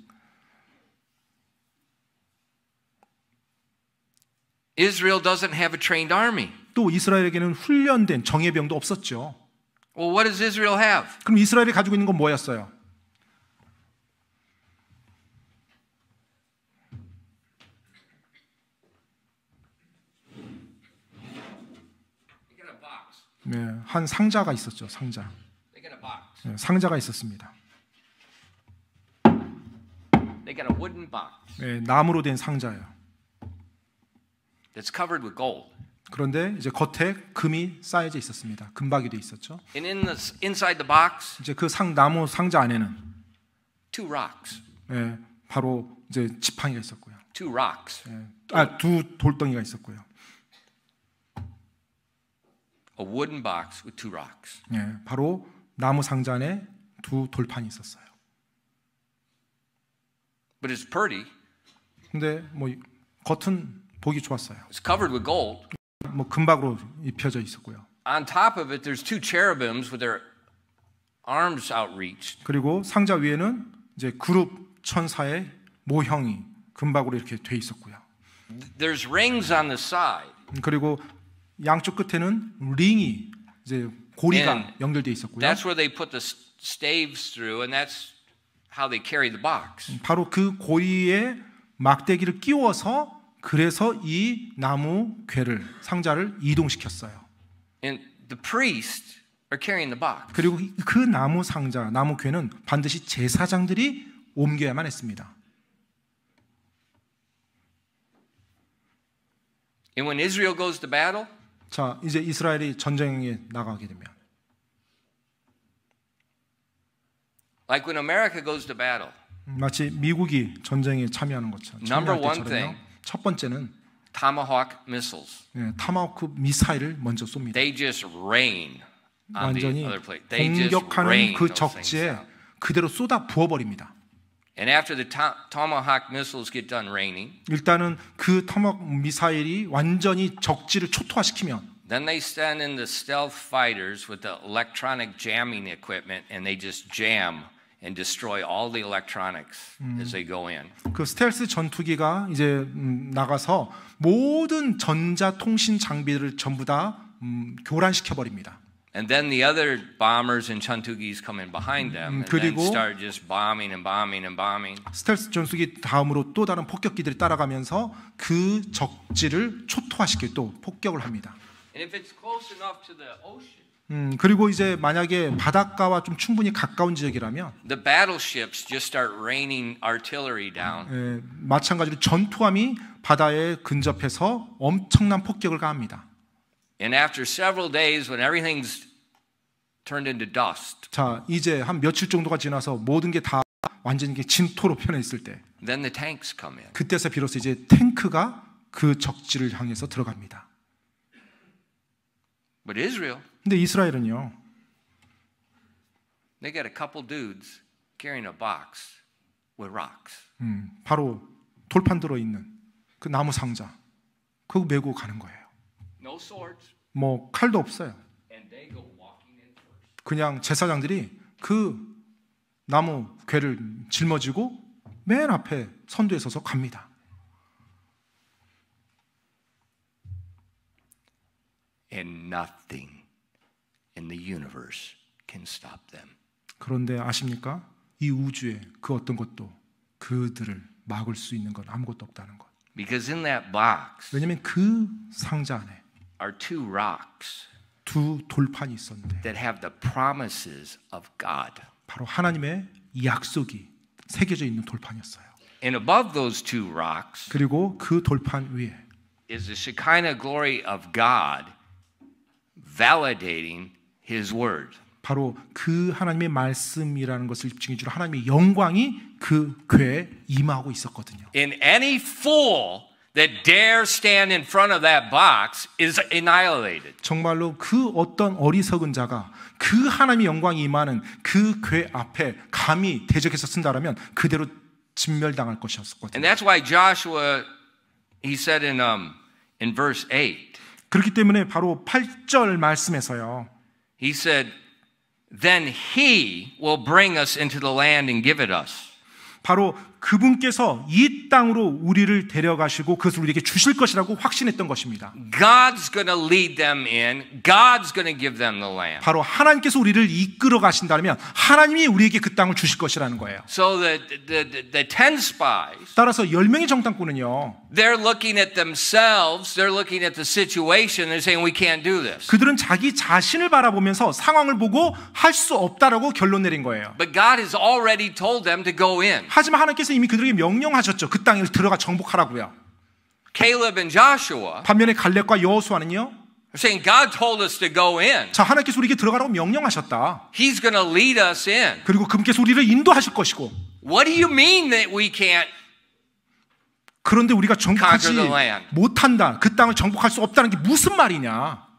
Israel doesn't have a trained army. 또 이스라엘에게는 훈련된 정예병도 없었죠. Well, what does Israel have? 그럼 이스라엘이 가지고 있는 건 뭐였어요? 네, 한 상자가 있었죠. 상자. 네, 상자가 있었습니다. They got a wooden box 네, 나무로 된 상자예요. that's covered with gold. 그런데 이제 겉에 금이 쌓여져 있었습니다. 금박이 돼 있었죠. And inside the box, 이제 그 나무 상자 안에는 two rocks. 네, 바로 이제 지팡이가 있었고요. Two rocks. 네, 두 돌덩이가 있었고요. A wooden box with two rocks. 네, 바로 나무 상자 안에 두 돌판이 있었어요. But it's pretty. 근데 뭐 겉은 보기 좋았어요. It's covered with gold. 뭐 금박으로 입혀져 있었고요. On top of it, there's two cherubims with their arms outreached. 그리고 상자 위에는 이제 그룹 천사의 모형이 금박으로 이렇게 돼 있었고요. There's rings on the side. 그리고 양쪽 끝에는 링이 이제 고리가 And 연결돼 있었고요. That's where they put the staves through, and that's how they carry the box. 바로 그 고리에 막대기를 끼워서 그래서 이 나무 궤를 상자를 이동시켰어요. And the priests are carrying the box. 그리고 그 나무 상자, 나무 궤는 반드시 제사장들이 옮겨야만 했습니다. And when Israel goes to battle, 자, 이제 이스라엘이 전쟁에 나가게 되면 like when America goes to battle, 마치 미국이 전쟁에 참여하는 것처럼 Number 참여할 one 때처럼요. thing. 첫 번째는 tomahawk missiles. 타마호크 미사일을 먼저 쏩니다. They just rain on the 완전히 other place. They just 공격하는 rain 그 those things 적지에 down. 그대로 쏟아 부어버립니다. And after the tomahawk missiles get done raining, 일단은 그 타마호크 미사일이 완전히 적지를 초토화시키면 then they send in the stealth fighters with the electronic jamming equipment, and they just jam and destroy all the electronics as they go in. 그 스텔스 전투기가 이제 나가서 모든 전자 통신 장비를 전부 다 교란시켜 버립니다. And then the other bombers and chantugis come in behind them and then 그리고 start just bombing and bombing and bombing. 스텔스 전투기 다음으로 또 다른 폭격기들이 따라가면서 그 적지를 초토화시켜 또 폭격을 합니다. And if it's close enough to the ocean, 그리고 이제 만약에 바닷가와 좀 충분히 가까운 지역이라면 the battleships just start raining artillery down. 마찬가지로 전투함이 바다에 근접해서 엄청난 폭격을 가합니다. And after several days when everything's turned into dust, 자, 이제 한 며칠 정도가 지나서 모든 게 다 완전히 진토로 변해 있을 때 then the tanks come in. 그때서 비로소 이제 탱크가 그 적지를 향해서 들어갑니다. But Israel, 근데 이스라엘은요. they got a couple dudes carrying a box with rocks. 바로 돌판 들어 있는 그 나무 상자 그거 메고 가는 거예요. No swords. 뭐 칼도 없어요. And they go walking in first. 그냥 제사장들이 그 나무 궤를 짊어지고 맨 앞에 선두에 서서 갑니다. And nothing in the universe can stop them. 그런데 아십니까? 이 우주에 그 어떤 것도 그들을 막을 수 있는 건 아무것도 없다는 것. Because in that box 왜냐하면 그 상자 안에 are two rocks 두 돌판이 있었는데 that have the promises of God. 바로 하나님의 약속이 새겨져 있는 돌판이었어요. And above those two rocks 그리고 그 돌판 위에 is the Shekinah glory of God validating His word. 바로 그 하나님의 말씀이라는 것을 입증해 주는 하나님의 영광이 그 궤에 임하고 있었거든요. And any fool that dare stand in front of that box is annihilated. 정말로 그 어떤 어리석은 자가 그 하나님의 영광이 임하는 그 궤 앞에 감히 대적해서 쓴다라면 그대로 진멸당할 것이었거든요. And that's why Joshua, he said in verse 8, 그렇기 때문에 바로 8절 말씀에서요. he said, then he will bring us into the land and give it us. 바로 그분께서 이 땅으로 우리를 데려가시고 그것을 우리에게 주실 것이라고 확신했던 것입니다. God's going to lead them in. God's going to give them the land. 바로 하나님께서 우리를 이끌어 가신다면 하나님이 우리에게 그 땅을 주실 것이라는 거예요. So the 10 spies, 따라서 10명의 정탐꾼은요. they're looking at themselves, they're looking at the situation, they're saying we can't do this. 그들은 자기 자신을 바라보면서 상황을 보고 할 수 없다라고 결론 내린 거예요. But God has already told them to go in. 하지만 하나님께서 이미 그들에게 명령하셨죠. 그 땅에 들어가 정복하라고요. Caleb and Joshua 반면에 갈렙과 여호수아는요. are saying God told us to go in. 자, 하나님께서 우리에게 들어가라고 명령하셨다. He's going to lead us in. 그리고 그분께서 우리를 인도하실 것이고. What do you mean that we can't? 그런데 우리가 정복하지 Conquer the land. 못한다. 그 땅을 정복할 수 없다는 게 무슨 말이냐?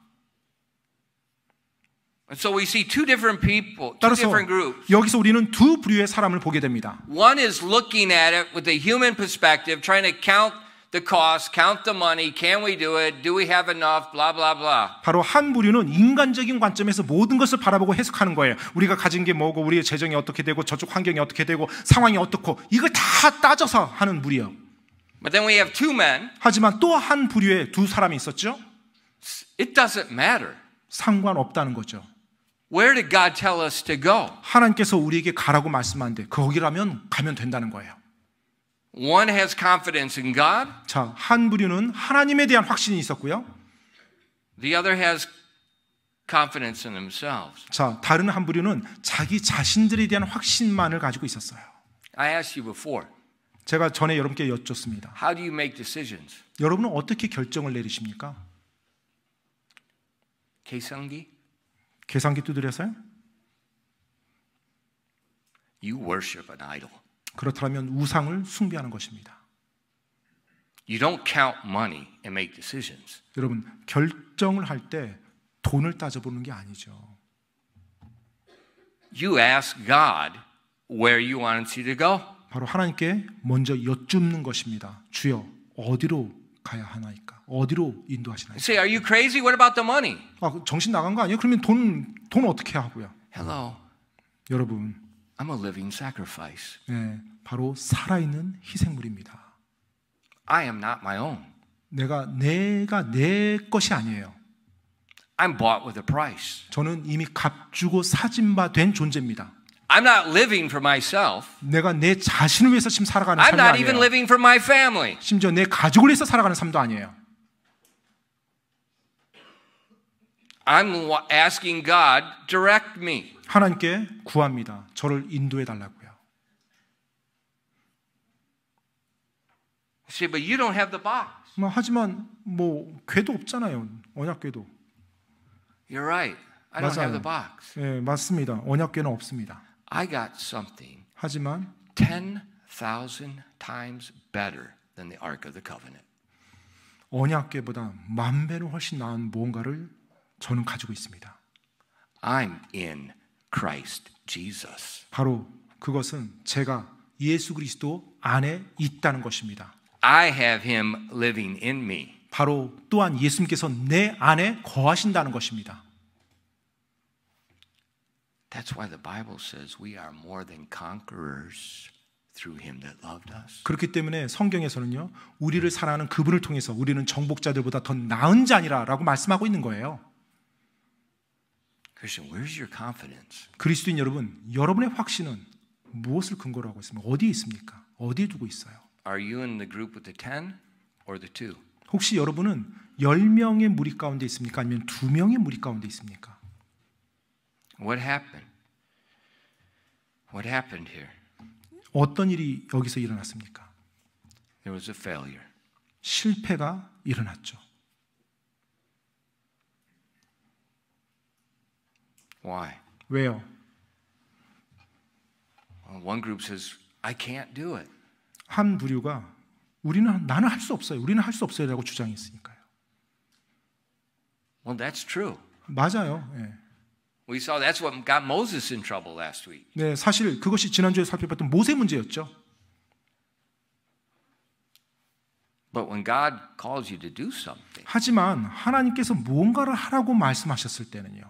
And so we see two different people, two 따라서 different groups. 여기서 우리는 두 부류의 사람을 보게 됩니다. One is looking at it with a human perspective, trying to count the cost, count the money. Can we do it? Do we have enough? Blah, blah, blah. 바로 한 부류는 인간적인 관점에서 모든 것을 바라보고 해석하는 거예요. 우리가 가진 게 뭐고 우리의 재정이 어떻게 되고 저쪽 환경이 어떻게 되고 상황이 어떻고 이걸 다 따져서 하는 부류요. But then we have two men. 하지만 또 한 부류의 두 사람이 있었죠. It doesn't matter. 상관없다는 거죠. Where did God tell us to go? 하나님께서 우리에게 가라고 말씀하는데 거기라면 가면 된다는 거예요. One has confidence in God. 자, 한 부류는 하나님에 대한 확신이 있었고요. The other has confidence in themselves. 자, 다른 한 부류는 자기 자신들에 대한 확신만을 가지고 있었어요. I asked you before, 제가 전에 여러분께 여쭙습니다. how do you make decisions? 여러분은 어떻게 결정을 내리십니까? 계산기? 계산기 두드려서요? You worship an idol. 그렇다면 우상을 숭배하는 것입니다. You don't count money and make decisions. 여러분, 결정을 할 때 돈을 따져보는 게 아니죠. You ask God where you want us to go. 바로 하나님께 먼저 여쭙는 것입니다. 주여, 어디로 가야 하나이까? 어디로 인도하시나이까? You say, are you crazy? What about the money? 정신 나간 거 아니에요? 그러면 돈 어떻게 하고요? Hello, 여러분, I'm a living sacrifice. 네, 바로 살아있는 희생물입니다. I am not my own. 내가 내 것이 아니에요. I'm bought with a price. 저는 이미 값주고 사진 바 된 존재입니다. I'm not living for myself. 내가 내 자신을 위해서 지금 살아가는 I'm 삶이 not even 아니에요. living for my family. 심지어 내 가족을 위해서 살아가는 삶도 아니에요. I'm asking God, direct me. 하나님께 구합니다. 저를 인도해 달라고요. You say, but you don't have the box. 하지만 궤도 없잖아요. 언약궤도. You're right. I don't have 맞아요. the box. 네, 맞습니다. 언약궤는 없습니다. I got something 하지만 10,000 times better than the Ark of the Covenant. 언약궤보다 10,000배는 훨씬 나은 무언가를 저는 가지고 있습니다. I'm in Christ Jesus. 바로 그것은 제가 예수 그리스도 안에 있다는 것입니다. I have him living in me. 바로 또한 예수님께서 내 안에 거하신다는 것입니다. That's why the Bible says we are more than conquerors through him that loved us. 그렇기 때문에 성경에서는요, 우리를 사랑하는 그분을 통해서 우리는 정복자들보다 더 나은 자니라라고 말씀하고 있는 거예요. Christian, where's your confidence? 그리스도인 여러분, 여러분의 확신은 무엇을 근거로 하고 있습니까? 어디에 있습니까? 어디에 두고 있어요? Are you in the group with the 10 or the 2? 혹시 여러분은 10명의 무리 가운데 있습니까? 아니면 2명의 무리 가운데 있습니까? What happened? What happened here? 어떤 일이 여기서 일어났습니까? There was a failure. 실패가 일어났죠. Why? 왜요? Well, one group says, I can't do it. 한 부류가 나는 할 수 없어요. 우리는 할 수 없어요라고 주장했으니까요. Well, that's true. 맞아요. 네. We saw that's what got Moses in trouble last week. 네, 사실 그것이 지난주에 살펴봤던 모세 문제였죠. But when God calls you to do something, 하지만 하나님께서 무언가를 하라고 말씀하셨을 때는요,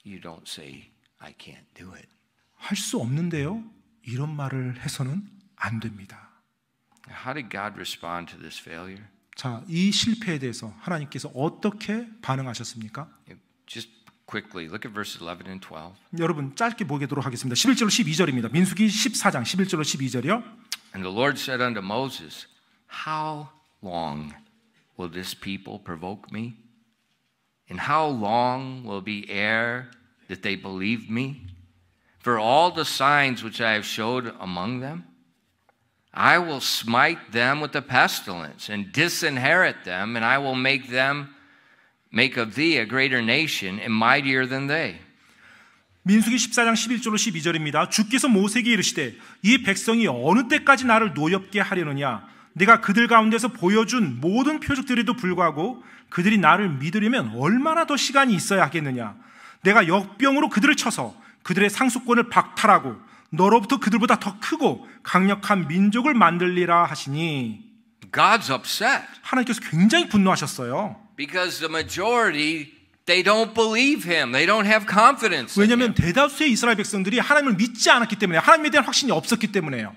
you don't say, I can't do it. 할 수 없는데요? 이런 말을 해서는 안 됩니다. How did God respond to this failure? 자, 이 실패에 대해서 하나님께서 어떻게 반응하셨습니까? Just quickly, look at verses 11 and 12. 여러분 짧게 보도록 하겠습니다. 11절로 12절입니다. 민수기 14장 11절로 12절이요. And the Lord said unto Moses, How long will this people provoke me? And how long will be ere that they believe me? For all the signs which I have showed among them, I will smite them with the pestilence and disinherit them, and I will make of thee a greater nation and mightier than they. 민수기 14장 11절로 12절입니다. 주께서 모세에게 이르시되 이 백성이 어느 때까지 나를 노엽게 하려느냐? 내가 그들 가운데서 보여준 모든 표적들에도 불구하고 그들이 나를 믿으려면 얼마나 더 시간이 있어야 하겠느냐? 내가 역병으로 그들을 쳐서 그들의 상속권을 박탈하고 너로부터 그들보다 더 크고 강력한 민족을 만들리라 하시니. God's upset. 하나님께서 굉장히 분노하셨어요. Because the majority, they don't believe him. They don't have confidence. 왜냐하면 대다수의 이스라엘 백성들이 하나님을 믿지 않았기 때문에, 하나님에 대한 확신이 없었기 때문에요.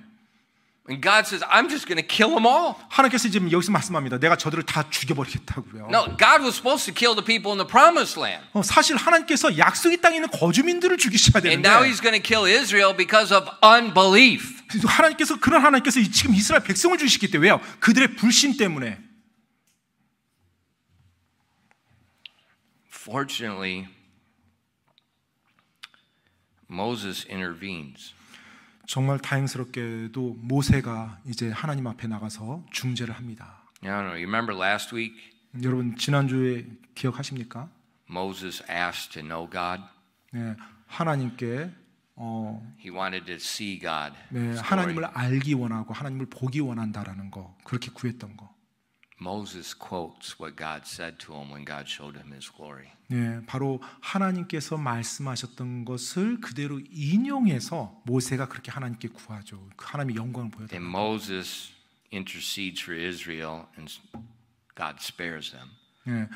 And God says, I'm just going to kill them all. 하나님께서 지금 여기서 말씀합니다. 내가 저들을 다 죽여버리겠다고요. No, God was supposed to kill the people in the promised land. 사실 하나님께서 약속의 땅에 있는 거주민들을 죽이셔야 And 되는데, now he's going to kill Israel because of unbelief. 하나님께서 지금 이스라엘 백성을 죽이시기 때문에 왜요? 그들의 불신 때문에. Fortunately, Moses intervenes. 정말 다행스럽게도 모세가 이제 하나님 앞에 나가서 중재를 합니다. You remember last week? 여러분 지난주에 기억하십니까? Moses asked to know God. 네, 하나님께 He wanted to see God. 네, 하나님을 알기 원하고 하나님을 보기 원한다라는 거, 그렇게 구했던 거. Moses quotes what God said to him when God showed him his glory. 네, 바로 하나님께서 말씀하셨던 것을 그대로 인용해서 모세가 그렇게 하나님께 구하죠. 하나님의 영광을 보여드립니다. And Moses intercedes for Israel and God spares them. 네,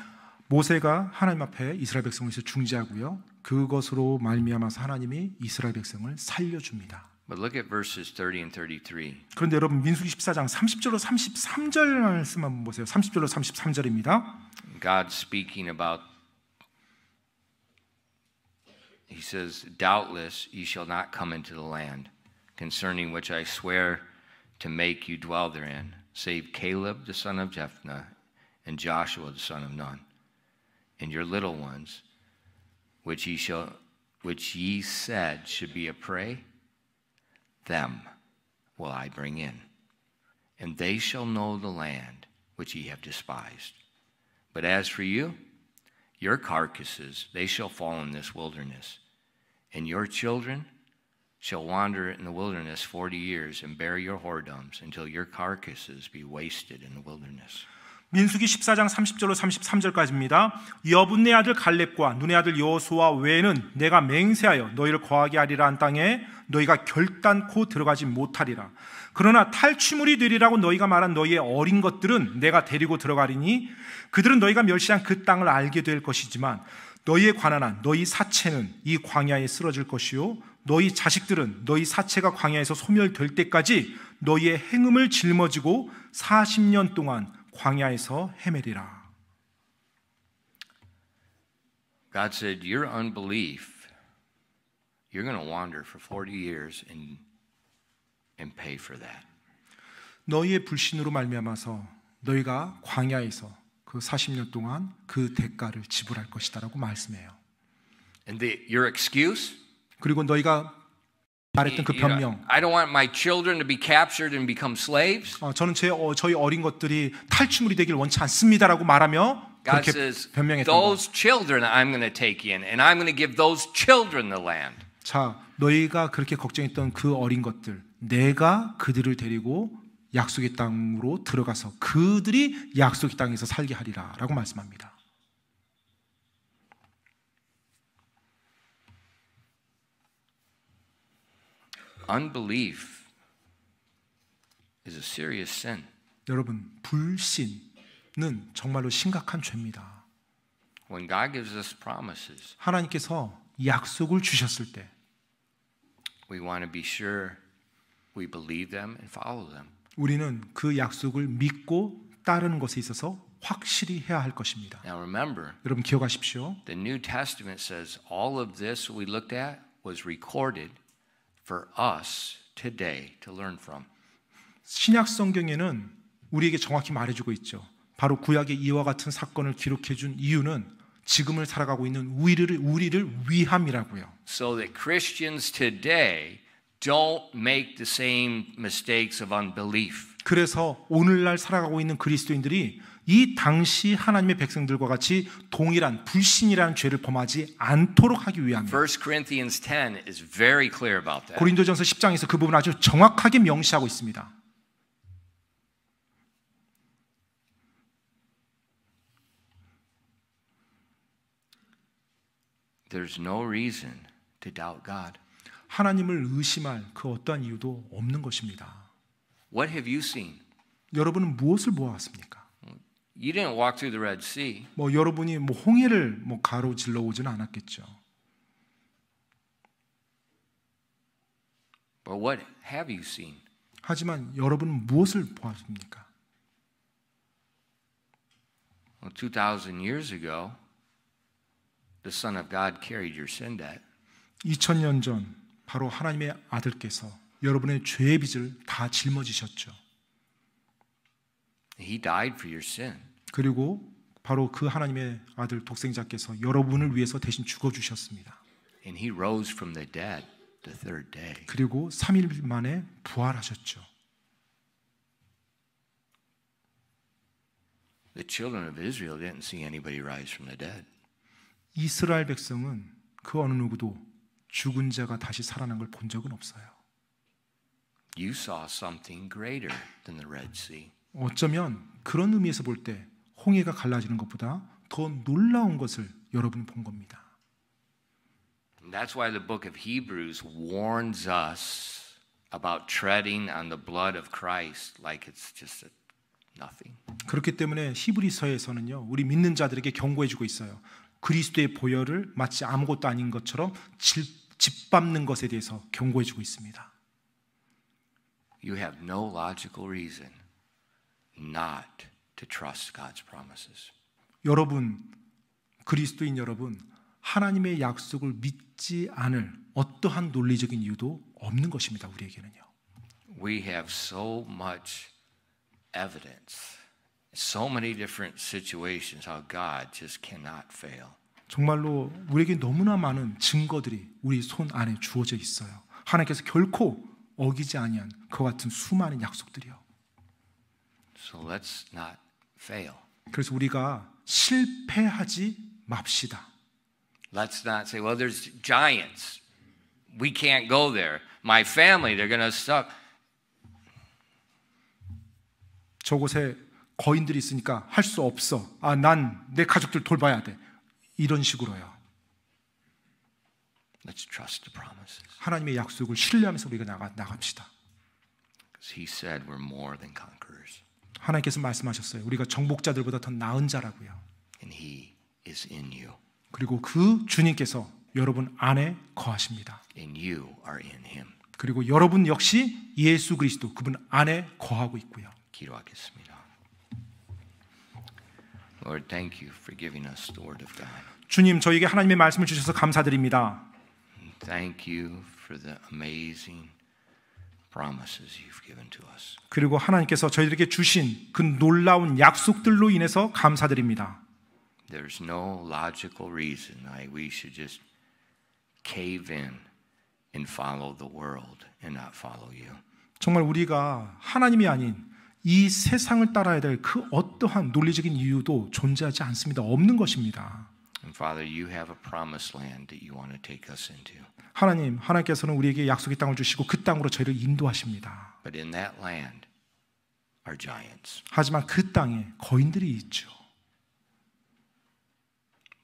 모세가 하나님 앞에 이스라엘 백성을 위해서 중재하고요. 그것으로 말미암아서 하나님이 이스라엘 백성을 살려줍니다. But look at verses 30 and 33. 그런데 여러분 민수기 14장 30절로 33절 말씀 한번 보세요. 30절로 33절입니다. God speaking about, he says, Doubtless ye shall not come into the land, concerning which I swear to make you dwell therein, save Caleb the son of Jephunneh and Joshua the son of Nun, and your little ones, which ye said should be a prey, them will I bring in, and they shall know the land which ye have despised. But as for you, your carcasses, they shall fall in this wilderness, and your children shall wander in the wilderness 40 years and bear your whoredoms until your carcasses be wasted in the wilderness. 민수기 14장 30절로 33절까지입니다. 여분네 아들 갈렙과 눈의 아들 여호수아 외에는 내가 맹세하여 너희를 거하게 하리라 한 땅에 너희가 결단코 들어가지 못하리라. 그러나 탈취물이 되리라고 너희가 말한 너희의 어린 것들은 내가 데리고 들어가리니 그들은 너희가 멸시한 그 땅을 알게 될 것이지만 너희에 관한 한 너희 사체는 이 광야에 쓰러질 것이요 너희 자식들은 너희 사체가 광야에서 소멸될 때까지 너희의 행음을 짊어지고 40년 동안 광야에서 헤매리라. God said, your unbelief, you're going to wander for 40 years and pay for that. 너희의 불신으로 말미암아서 너희가 광야에서 그 40년 동안 그 대가를 지불할 것이다라고 말씀해요. And your excuse? 그리고 너희가 말했던 그 변명. I don't want my children to be captured and become slaves. 저는 저희 어린 것들이 탈취물이 되길 원치 않습니다라고 말하며 God 그렇게 says, 변명했던 거. those children I'm going to take in, and I'm going to give those children the land. 자, 너희가 그렇게 걱정했던 그 어린 것들, 내가 그들을 데리고 약속의 땅으로 들어가서 그들이 약속의 땅에서 살게 하리라라고 말씀합니다. Unbelief is a serious sin. 여러분, 불신은 정말로 심각한 죄입니다. When God gives us promises, 하나님께서 약속을 주셨을 때 we want to be sure we believe them and follow them. 우리는 그 약속을 믿고 따르는 것에 있어서 확실히 해야 할 것입니다. Now remember, 여러분 기억하십시오. the New Testament says all of this we looked at was recorded for us today to learn from. 신약 성경에는 우리에게 정확히 말해주고 있죠. 바로 구약의 이와 같은 사건을 기록해준 이유는 지금을 살아가고 있는 우리를 위함이라고요. So that Christians today don't make the same mistakes of unbelief. 그래서 오늘날 살아가고 있는 그리스도인들이 이 당시 하나님의 백성들과 같이 동일한 불신이라는 죄를 범하지 않도록 하기 위함입니다. 1 Corinthians 10 is very clear about that. 고린도전서 10장에서 그 부분을 아주 정확하게 명시하고 있습니다. There's no reason to doubt God. 하나님을 의심할 그 어떠한 이유도 없는 것입니다. What have you seen? 여러분은 무엇을 보았습니까? You didn't walk through the Red Sea. 여러분이 홍해를 가로질러 오지는 않았겠죠. But what have you seen? 하지만 여러분은 무엇을 보았습니까? Well, 2,000 years ago, the Son of God carried your sin debt. 2000년 전 바로 하나님의 아들께서 여러분의 죄의 빚을 다 짊어지셨죠. He died for your sin. 그리고 바로 그 하나님의 아들 독생자께서 여러분을 위해서 대신 죽어주셨습니다. And he rose from the dead the third day. 그리고 3일 만에 부활하셨죠. The children of Israel didn't see anybody rise from the dead. 이스라엘 백성은 그 어느 누구도 죽은 자가 다시 살아난 걸 본 적은 없어요. You saw something greater than the Red Sea. 어쩌면 그런 의미에서 볼 때 홍해가 갈라지는 것보다 더 놀라운 것을 여러분이 본 겁니다. And that's why the book of Hebrews warns us about treading on the blood of Christ like it's just nothing. 그렇기 때문에 히브리서에서는요, 우리 믿는 자들에게 경고해주고 있어요. 그리스도의 보혈을 마치 아무것도 아닌 것처럼 짓밟는 것에 대해서 경고해주고 있습니다. You have no logical reason not to trust God's promises. 여러분, 그리스도인 여러분, 하나님의 약속을 믿지 않을 어떠한 논리적인 이유도 없는 것입니다. 우리에게는요. We have so much evidence, so many different situations how God just cannot fail. 정말로 우리에게 너무나 많은 증거들이 우리 손 안에 주어져 있어요. 하나님께서 결코 어기지 아니한 그와 같은 수많은 약속들이요. So let's not fail. 그래서 우리가 실패하지 맙시다. Let's not say, well, there's giants. We can't go there. My family, they're going to suck. 저곳에 거인들이 있으니까 할 수 없어. 난 내 가족들 돌봐야 돼. 이런 식으로요. Let's trust the promises. 하나님의 약속을 신뢰하면서 우리가 나갑시다. Because he said we're more than conquerors. 하나님께서 말씀하셨어요. 우리가 정복자들보다 더 나은 자라고요. And he is in you. 그리고 그 주님께서 여러분 안에 거하십니다. And you are in him. 그리고 여러분 역시 예수 그리스도 그분 안에 거하고 있고요. 기도하겠습니다. Lord, thank you for giving us the word of God. 주님, 저에게 하나님의 말씀을 주셔서 감사드립니다. Thank you for the amazing promises you've given to us. 그리고 하나님께서 저희들에게 주신 그 놀라운 약속들로 인해서 감사드립니다. There's no logical reason why we should just cave in and follow the world and not follow you. 정말 우리가 하나님이 아닌 이 세상을 따라야 될 그 어떠한 논리적인 이유도 존재하지 않습니다. 없는 것입니다. And Father, you have a promised land that you want to take us into. 하나님께서는 우리에게 약속의 땅을 주시고 그 땅으로 저희를 인도하십니다. But in that land are giants. 하지만 그 땅에 거인들이 있죠.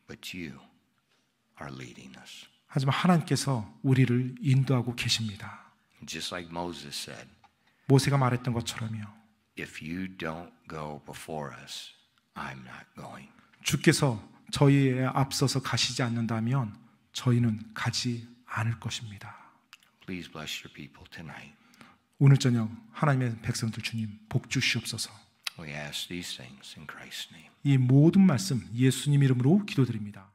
But you are leading us. 하지만 하나님께서 우리를 인도하고 계십니다. Just like Moses said, 모세가 말했던 것처럼요. if you don't go before us, I'm not going. 주께서 저희에 앞서서 가시지 않는다면 저희는 가지 않을 것입니다. Please bless your people tonight. 오늘 저녁 하나님의 백성들 주님 복 주시옵소서. We ask these things in Christ's name. 이 모든 말씀 예수님 이름으로 기도드립니다.